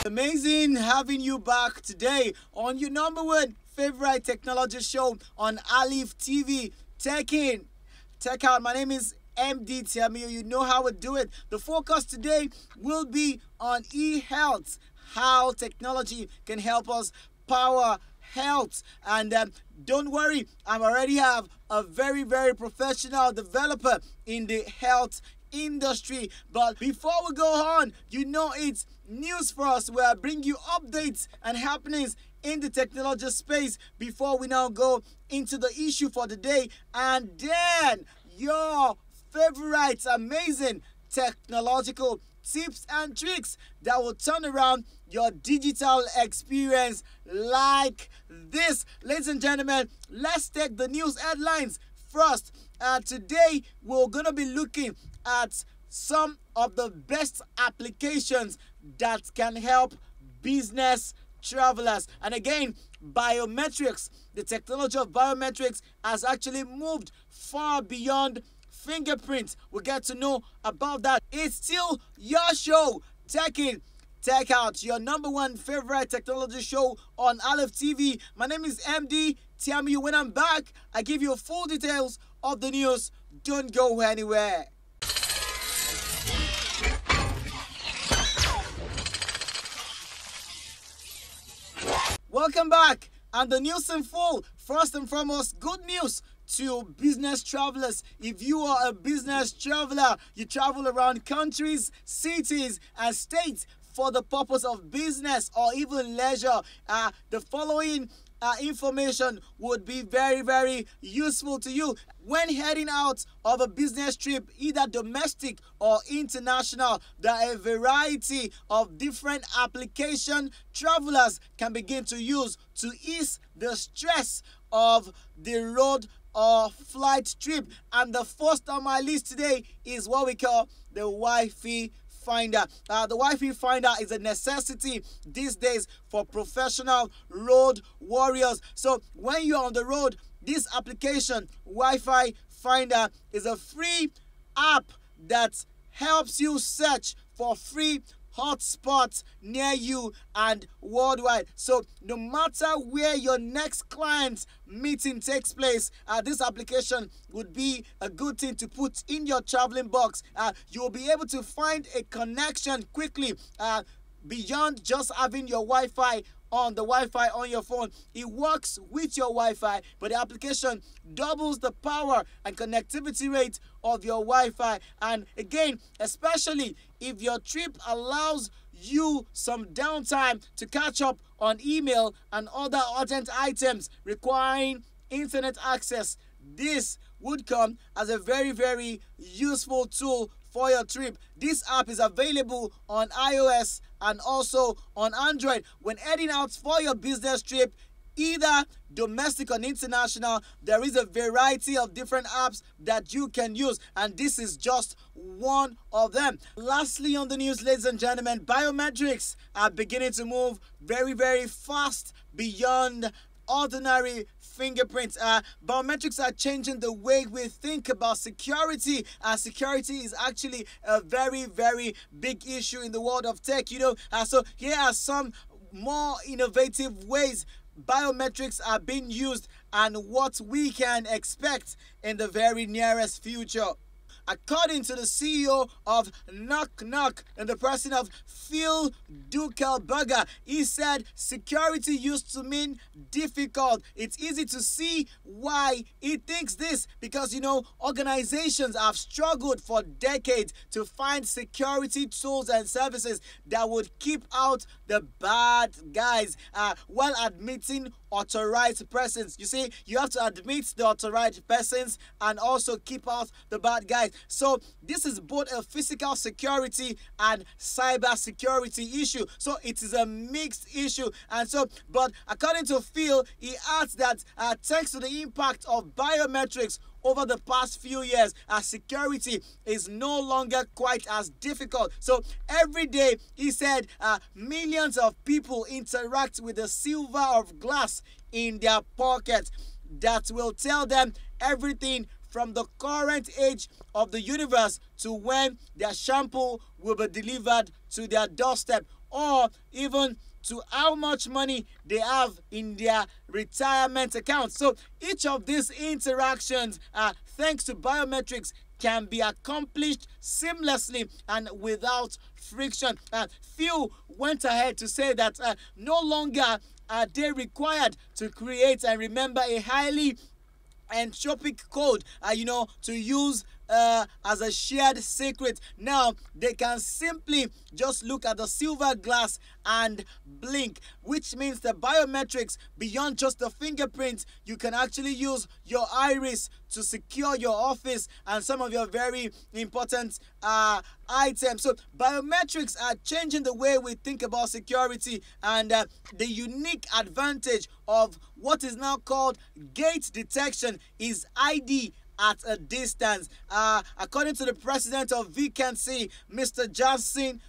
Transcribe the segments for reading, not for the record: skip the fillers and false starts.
Amazing having you back today on your number one favorite technology show on Aleeftv. Tech in, tech out. My name is MD. Tell me you know how we do it. The focus today will be on e-health, how technology can help us power health. And don't worry, I already have a very professional developer in the health industry. But before we go on, you know it's news for us where I bring you updates and happenings in the technology space before we now go into the issue for the day, and then your favorite amazing technological tips and tricks that will turn around your digital experience like this. Ladies and gentlemen, let's take the news headlines first. Today we're gonna be looking at some of the best applications that can help business travelers. And again, biometrics, the technology of biometrics has actually moved far beyond fingerprint. We'll get to know about that. It's still your show, Tech In, Tech Out, your number one favorite technology show on Aleeftv. My name is MD. Tell me when I'm back, I give you full details of the news. Don't go anywhere. Welcome back, and the news in full. First and foremost, good news to business travelers. If you are a business traveler, you travel around countries, cities, and states for the purpose of business or even leisure, the following information would be very useful to you. When heading out of a business trip, either domestic or international, there are a variety of different application travelers can begin to use to ease the stress of the road or flight trip. And the first on my list today is what we call the Wi-Fi Finder. The Wi-Fi Finder is a necessity these days for professional road warriors. So when you're on the road, this application, Wi-Fi Finder, is a free app that helps you search for free hotspots near you and worldwide. So no matter where your next client meeting takes place, this application would be a good thing to put in your traveling box. You will be able to find a connection quickly beyond just having your Wi-Fi on your phone. It works with your Wi-Fi, but the application doubles the power and connectivity rate of your Wi-Fi. And again, especially if your trip allows you some downtime to catch up on email and other urgent items requiring internet access, this would come as a very useful tool for your trip. This app is available on iOS and also on Android. When heading out for your business trip, either domestic or international, there is a variety of different apps that you can use, and this is just one of them. Lastly on the news, ladies and gentlemen, biometrics are beginning to move very fast beyond ordinary fingerprints. Biometrics are changing the way we think about security. Security is actually a very big issue in the world of tech. So here are some more innovative ways biometrics are being used and what we can expect in the very nearest future. According to the CEO of Knock Knock and the person of Phil Dukelberger, he said security used to mean difficult. It's easy to see why he thinks this, because organizations have struggled for decades to find security tools and services that would keep out the bad guys while admitting authorized persons. You see, you have to admit the authorized persons and also keep out the bad guys. So this is both a physical security and cyber security issue. So it is a mixed issue. But according to Phil, he adds that thanks to the impact of biometrics over the past few years, security is no longer quite as difficult. So every day, he said, millions of people interact with the silver of glass in their pocket that will tell them everything from the current age of the universe to when their shampoo will be delivered to their doorstep. or even to how much money they have in their retirement account. So each of these interactions, thanks to biometrics, can be accomplished seamlessly and without friction. Few went ahead to say that no longer are they required to create and remember a highly entropic code, to use as a shared secret. Now they can simply just look at the silver glass and blink, which means the biometrics, beyond just the fingerprint, you can actually use your iris to secure your office and some of your very important items. So biometrics are changing the way we think about security, and the unique advantage of what is now called gate detection is ID at a distance. According to the president of VCanC, Mr. Jasin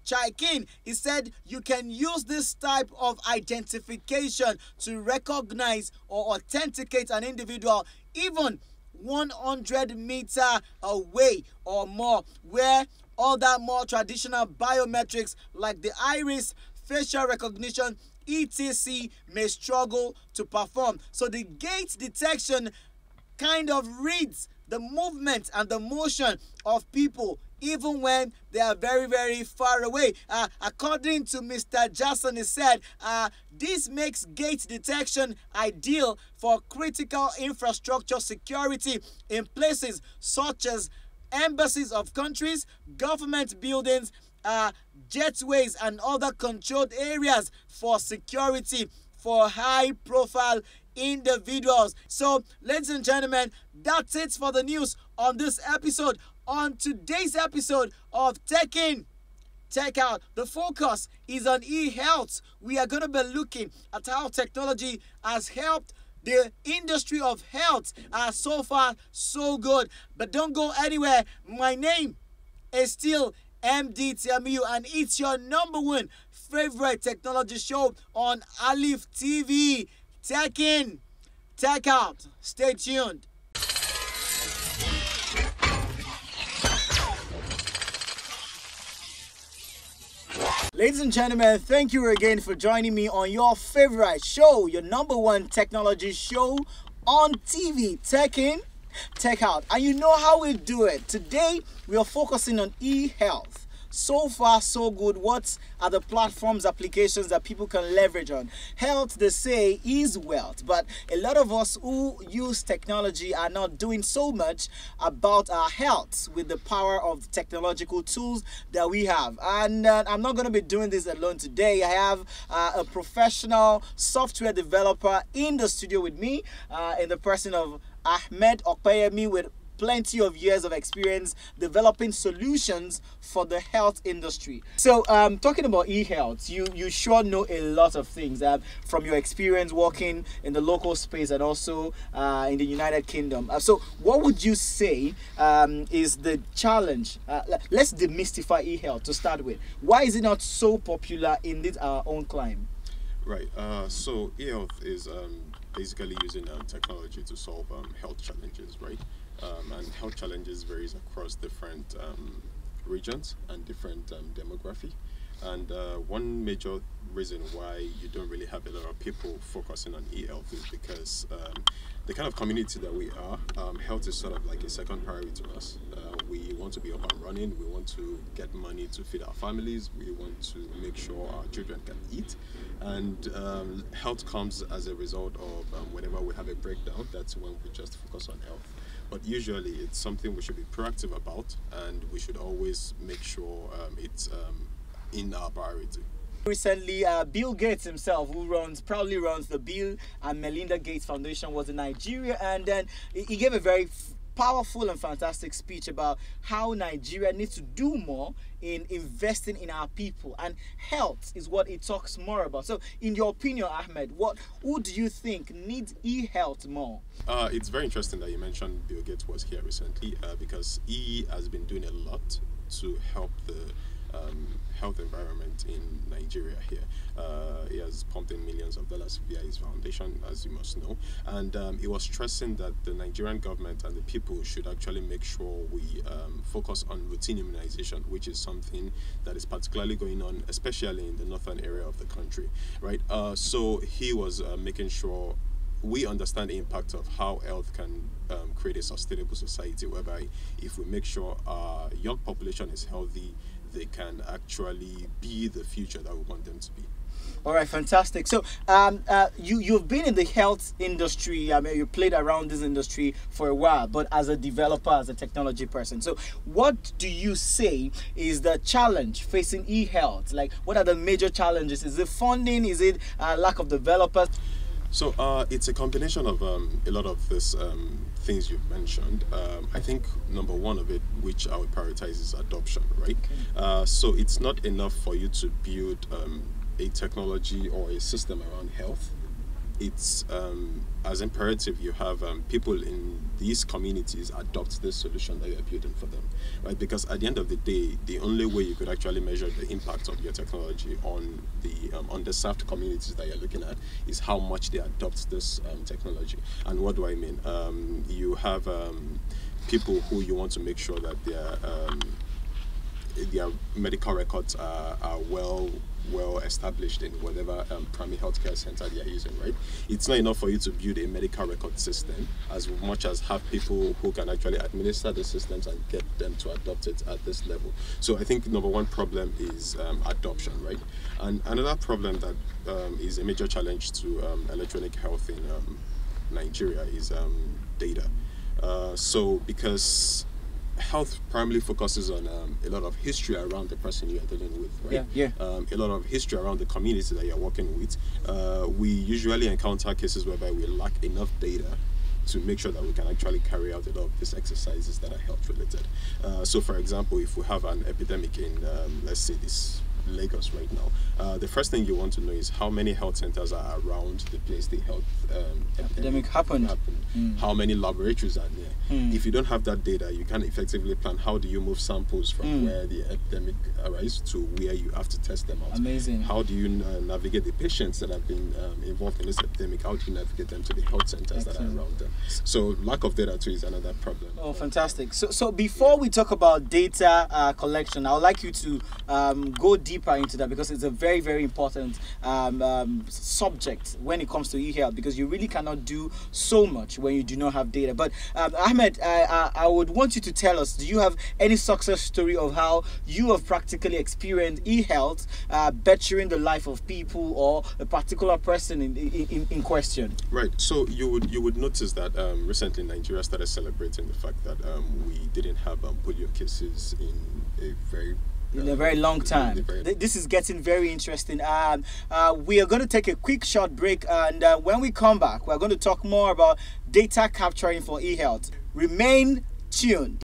Chaikin, he said you can use this type of identification to recognize or authenticate an individual even 100-meter away or more, where other more traditional biometrics like the iris, facial recognition, etc. may struggle to perform. So the gate detection kind of reads the movement and the motion of people even when they are very, very far away. According to Mr. Jason, he said this makes gate detection ideal for critical infrastructure security in places such as embassies of countries, government buildings, jetways, and other controlled areas for security for high-profile individuals. So, ladies and gentlemen, that's it for the news on this episode. On today's episode of Tech In, Tech Out, the focus is on e-health. We are going to be looking at how technology has helped the industry of health. So far, so good. But don't go anywhere. My name is still MD TMU, and it's your #1 favorite technology show on Aleeftvng. Tech In, Tech Out. Stay tuned. Ladies and gentlemen, thank you again for joining me on your favorite show, your #1 technology show on TV, Tech In, Tech Out. And you know how we do it. Today, we are focusing on e-health. So far, so good. What are the platforms, applications that people can leverage on? Health, they say, is wealth. But a lot of us who use technology are not doing so much about our health with the power of technological tools that we have. And I'm not going to be doing this alone today. I have a professional software developer in the studio with me, in the person of Ahmed Okpeyemi, with plenty of years of experience developing solutions for the health industry. So talking about e-health, you sure know a lot of things from your experience working in the local space and also in the United Kingdom. So what would you say is the challenge? Let's demystify e-health to start with. Why is it not so popular in this our own climate? Right. So e-health is basically using technology to solve health challenges, right? And health challenges varies across different regions and different demography. And one major reason why you don't really have a lot of people focusing on e-health is because the kind of community that we are, health is sort of like a second priority to us. We want to be up and running. We want to get money to feed our families. We want to make sure our children can eat. And health comes as a result of whenever we have a breakdown, that's when we just focus on health. But usually it's something we should be proactive about, and we should always make sure it's in our priority. Recently, Bill Gates himself, who proudly runs the Bill and Melinda Gates Foundation, was in Nigeria, and then he gave a very powerful and fantastic speech about how Nigeria needs to do more in investing in our people, and health is what it talks more about. So in your opinion, Ahmed, who do you think needs e-health more? It's very interesting that you mentioned Bill Gates was here recently, because he has been doing a lot to help the health environment in Nigeria here. He has pumped in millions of dollars via his foundation, as you must know. And he was stressing that the Nigerian government and the people should actually make sure we focus on routine immunization, which is something that is particularly going on, especially in the northern area of the country, right? So he was making sure we understand the impact of how health can create a sustainable society, whereby if we make sure our young population is healthy, they can actually be the future that we want them to be. All right, fantastic. So, you've been in the health industry. I mean, you played around this industry for a while, but as a developer, as a technology person. So, what do you say is the challenge facing e-health? Like, what are the major challenges? Is it funding? Is it lack of developers? So, it's a combination of a lot of this things you've mentioned. I think number one of it, which I would prioritize, is adoption, right? Okay. So, it's not enough for you to build a technology or a system around health. It's as imperative you have people in these communities adopt this solution that you're building for them, right? Because at the end of the day, the only way you could actually measure the impact of your technology on the underserved communities that you're looking at is how much they adopt this technology. And what do I mean? You have people who you want to make sure that their medical records are well established in whatever primary healthcare center they are using, right? It's not enough for you to build a medical record system as much as have people who can actually administer the systems and get them to adopt it at this level. So I think number one problem is adoption, right? And another problem that is a major challenge to electronic health in Nigeria is data. So because health primarily focuses on a lot of history around the person you are dealing with, right? Yeah. A lot of history around the community that you're working with. We usually encounter cases whereby we lack enough data to make sure that we can actually carry out a lot of these exercises that are health related. So for example, if we have an epidemic in, let's say this Lagos right now, the first thing you want to know is how many health centers are around the place the health epidemic happened. How many laboratories are there. If you don't have that data, you can't effectively plan how do you move samples from where the epidemic arises to where you have to test them out. Amazing. How do you navigate the patients that have been involved in this epidemic? How do you navigate them to the health centers that are around them? So lack of data too is another problem. Oh, fantastic. So before we talk about data collection, I would like you to go deeper into that, because it's a very, very important subject when it comes to e-health, because you really cannot do so much when you do not have data. But Ahmed, I would want you to tell us, do you have any success story of how you have practically experienced e-health bettering the life of people or a particular person in question? Right. So you would notice that recently Nigeria started celebrating the fact that we didn't have polio cases in a very long time. This is getting very interesting. We are going to take a quick short break, and when we come back, we're going to talk more about data capturing for e-health. Remain tuned.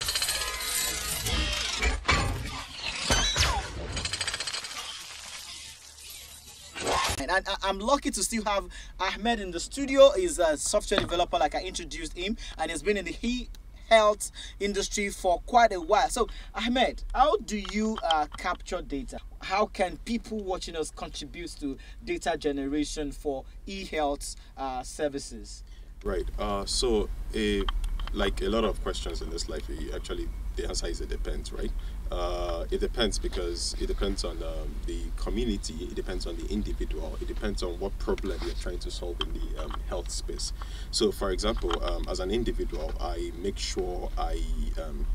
And I'm lucky to still have Ahmed in the studio. He's a software developer, like I introduced him, and he's been in the health industry for quite a while. So Ahmed, how do you capture data? How can people watching us contribute to data generation for e-health services? Right. So like a lot of questions in this life, the answer is it depends, right? It depends because it depends on the community, it depends on the individual, it depends on what problem you're trying to solve in the health space. So for example, as an individual, I make sure I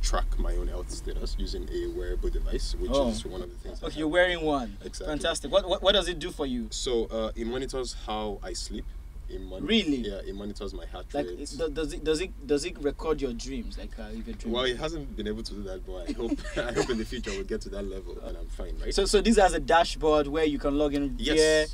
track my own health status using a wearable device, which is one of the things. Okay, you're wearing one. Exactly. Fantastic. What does it do for you? So it monitors how I sleep. Really? Yeah, it monitors my heart like, rate. Does it record your dreams? Like if you're dreaming? Well, it hasn't been able to do that, but I hope in the future we'll get to that level and I'm fine, right? So this has a dashboard where you can log in. Yes.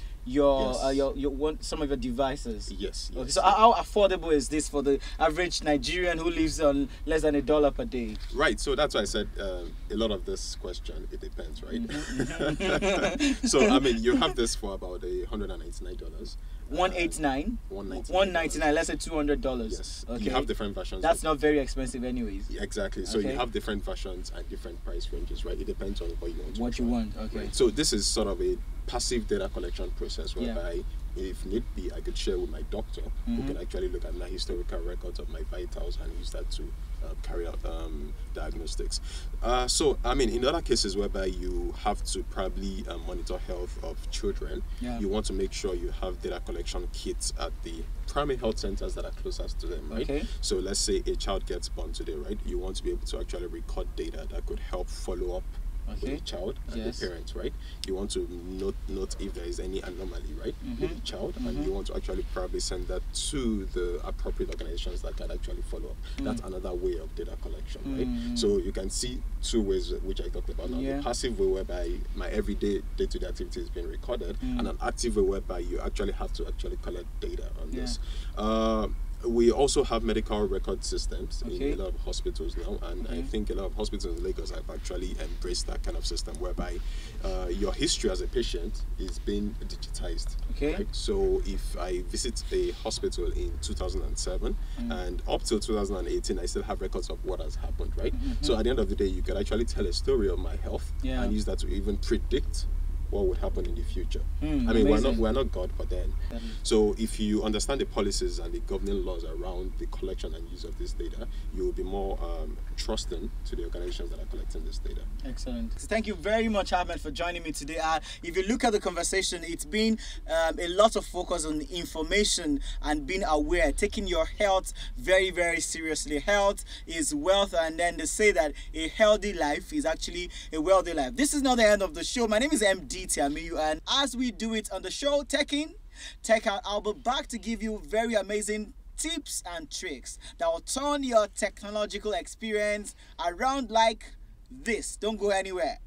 some of your devices. Yes. Okay, so how affordable is this for the average Nigerian who lives on less than $1 per day? Right, so that's why I said a lot of this question, it depends, right? Mm-hmm. So, I mean, you have this for about $199. $199, let's say $200. Yes, okay. You have different versions. That's not very expensive anyways. Exactly, so you have different versions and different price ranges, right? It depends on what you want. Okay. Right? So this is sort of a passive data collection process whereby if need be, I could share with my doctor who can actually look at my historical records of my vitals and use that to carry out diagnostics. So, I mean, in other cases whereby you have to probably monitor health of children, you want to make sure you have data collection kits at the primary health centers that are closest to them, right? Okay. So let's say a child gets born today, right? You want to be able to actually record data that could help follow up with the child and the parents, right? You want to note if there is any anomaly, right, with the child, and you want to actually probably send that to the appropriate organizations that can actually follow up. That's another way of data collection, right? So you can see two ways which I talked about now. The passive way whereby my everyday day-to-day activity is being recorded, and an active way whereby you actually have to actually collect data on this. We also have medical record systems in a lot of hospitals now, and I think a lot of hospitals in Lagos have actually embraced that kind of system whereby your history as a patient is being digitized. Right? So if I visit a hospital in 2007 and up till 2018, I still have records of what has happened, right? So at the end of the day, you can actually tell a story of my health and use that to even predict what would happen in the future. I mean, we're not God, but then. So if you understand the policies and the governing laws around the collection and use of this data, you will be more trusting to the organizations that are collecting this data. Excellent. So thank you very much, Ahmed, for joining me today. If you look at the conversation, it's been a lot of focus on information and being aware, taking your health very, very seriously. Health is wealth, and then they say that a healthy life is actually a wealthy life. This is not the end of the show. My name is MD Tiamiyu, and as we do it on the show, Tech In, Tech Out, I'll be back to give you very amazing tips and tricks that will turn your technological experience around like this. Don't go anywhere.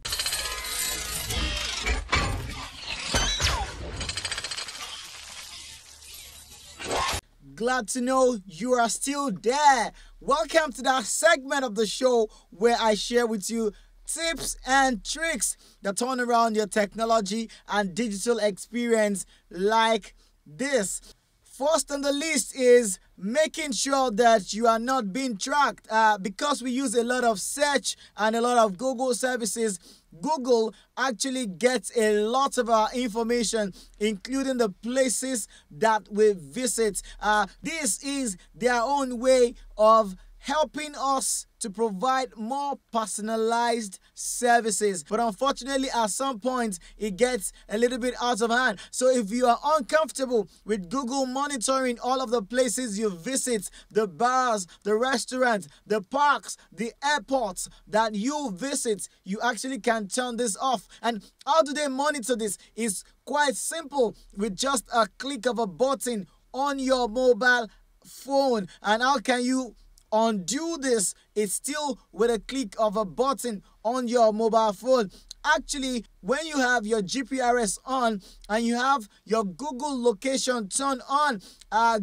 Glad to know you are still there. Welcome to that segment of the show where I share with you tips and tricks that turn around your technology and digital experience like this. First on the list is making sure that you are not being tracked. Because we use a lot of search and a lot of Google services, Google actually gets a lot of our information, including the places that we visit. This is their own way of helping us to provide more personalized services. But unfortunately, at some point, it gets a little bit out of hand. So if you are uncomfortable with Google monitoring all of the places you visit, the bars, the restaurants, the parks, the airports that you visit, you actually can turn this off. And how do they monitor this? It's quite simple with just a click of a button on your mobile phone. And how can you undo this? It's still with a click of a button on your mobile phone. Actually, when you have your GPRS on and you have your Google location turned on,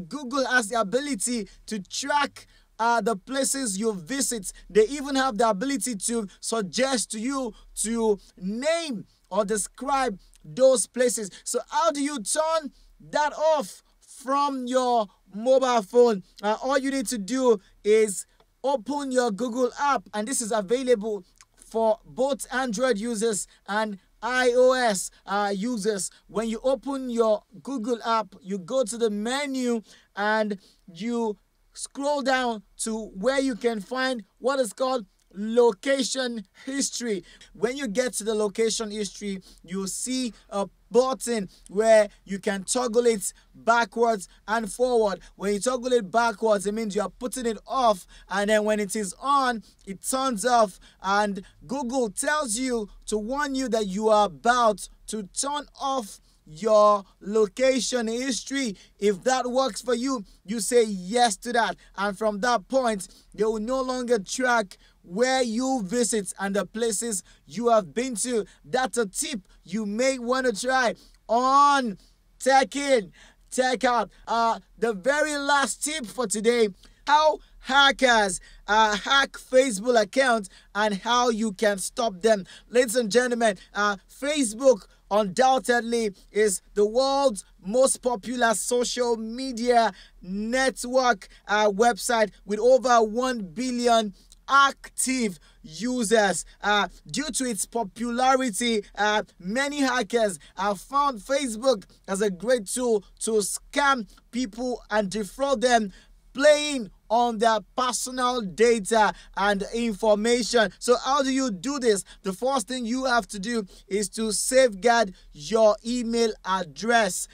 Google has the ability to track the places you visit. They even have the ability to suggest to you to name or describe those places. So how do you turn that off from your mobile phone? All you need to do is open your Google app, and this is available for both Android users and iOS users. When you open your Google app, you go to the menu and you scroll down to where you can find what is called location history. When you get to the location history, you'll see a button where you can toggle it backwards and forward. When you toggle it backwards, it means you are putting it off, and then when it is on, it turns off, and Google tells you to warn you that you are about to turn off your location history. If that works for you, you say yes to that, and from that point, they will no longer track where you visit and the places you have been to. That's a tip you may want to try on Tech in, tech out. The very last tip for today: how hackers hack Facebook accounts and how you can stop them. Ladies and gentlemen, Facebook undoubtedly is the world's most popular social media network website with over 1 billion active users. Due to its popularity, many hackers have found Facebook as a great tool to scam people and defraud them, playing on their personal data and information. So how do you do this? The first thing you have to do is to safeguard your email address.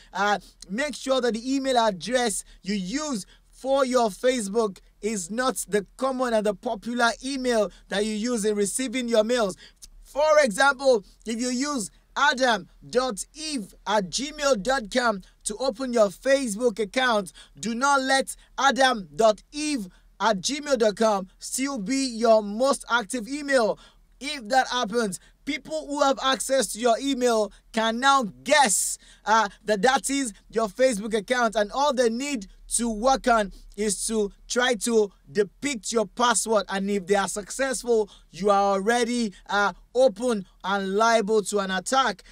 Make sure that the email address you use for your Facebook is not the common and the popular email that you use in receiving your mails. For example, if you use adam.eve@gmail.com to open your Facebook account, do not let adam.eve@gmail.com still be your most active email. If that happens, people who have access to your email can now guess that is your Facebook account, and all they need to work on is to try to depict your password, and if they are successful, you are already open and liable to an attack.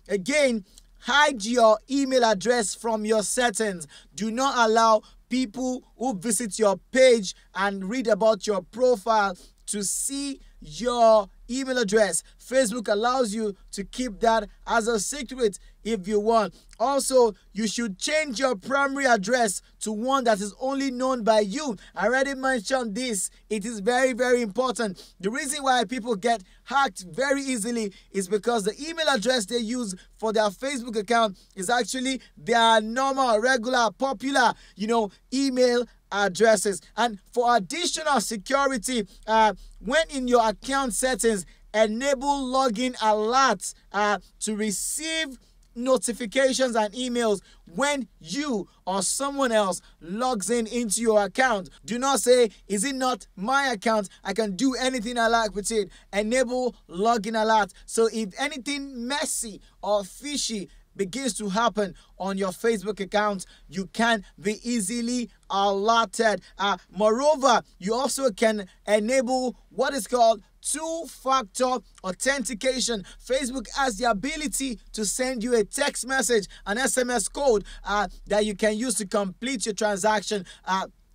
Again, hide your email address from your settings. Do not allow people who visit your page and read about your profile to see your email address. Facebook allows you to keep that as a secret if you want. Also, you should change your primary address to one that is only known by you. I already mentioned this. It is very, very important. The reason why people get hacked very easily is because the email address they use for their Facebook account is actually their normal, regular, popular, email addresses. And for additional security, when in your account settings, enable login alerts to receive notifications and emails when you or someone else logs into your account. Do not say, is it not my account? I can do anything I like with it. Enable login alert. So if anything messy or fishy begins to happen on your Facebook account, you can be easily alerted. Moreover, you also can enable what is called two-factor authentication. Facebook has the ability to send you a text message, an SMS code that you can use to complete your transaction,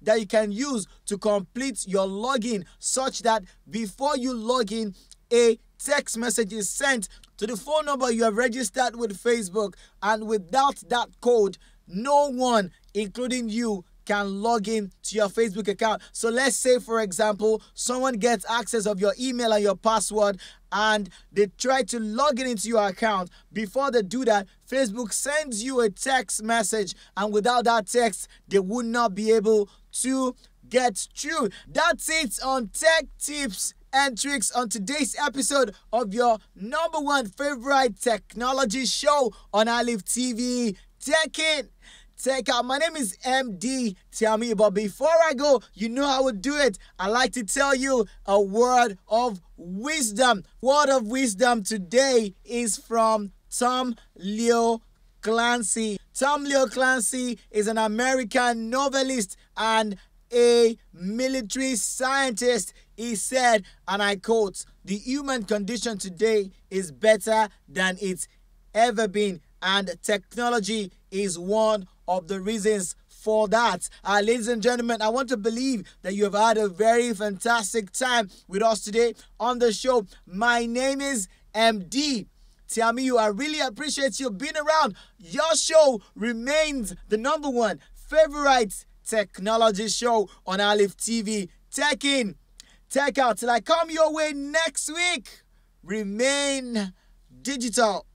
that you can use to complete your login, such that before you log in, a text message is sent to the phone number you have registered with Facebook, and without that code, no one, including you, can log in to your Facebook account. So let's say, for example, someone gets access of your email and your password, and they try to log in into your account. Before they do that, Facebook sends you a text message, and without that text, they would not be able to get through. That's it on Tech Tips and Tricks on today's episode of your number one favorite technology show on Aleeftv. Tech in, tech out. My name is MD Tiami, but before I go, you know how I would do it. I like to tell you a word of wisdom. Word of wisdom today is from Tom Leo Clancy. Tom Leo Clancy is an American novelist and a military scientist. He said, and I quote, "The human condition today is better than it's ever been, and technology is one of the reasons for that." Ladies and gentlemen, I want to believe that you have had a very fantastic time with us today on the show. My name is MD Tiamiu. I really appreciate you being around. Your show remains the number one favorite technology show on Aleeftv. Tech in, tech out. Till I come your way next week, remain digital.